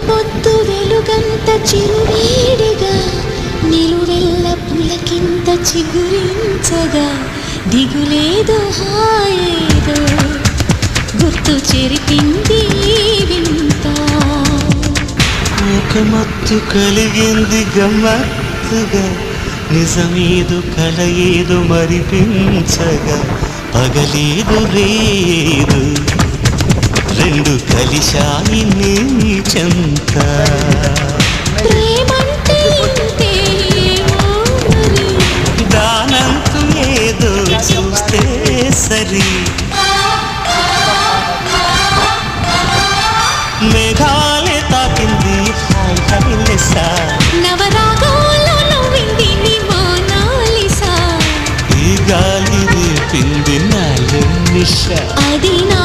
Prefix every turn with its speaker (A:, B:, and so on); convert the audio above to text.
A: పొద్దు వెలుగంత చిరువేడిగా నిలువెల్ల పులకింత చిగురించగా దిగులేదో హాయేదో గుర్తు చెరిపింది వింత
B: ఒక మత్తు కలిగింది గమ్మత్తుగా నిజమేదు కల ఏదో మరిపించగా పగలేదు రేదు రెండు కలిశాయి నీ చెంత
A: ప్రేమంటే ఇంతేమో మరి
B: దానంతు ఏదో చూస్తే సరి మేఘాలే తాకింది హాయ్ హైలెసా
A: నవరాగాల్లో నవ్వింది నీ మోనాలిసా
B: ఈ గాలి రేపింది నా నిష
A: అది నా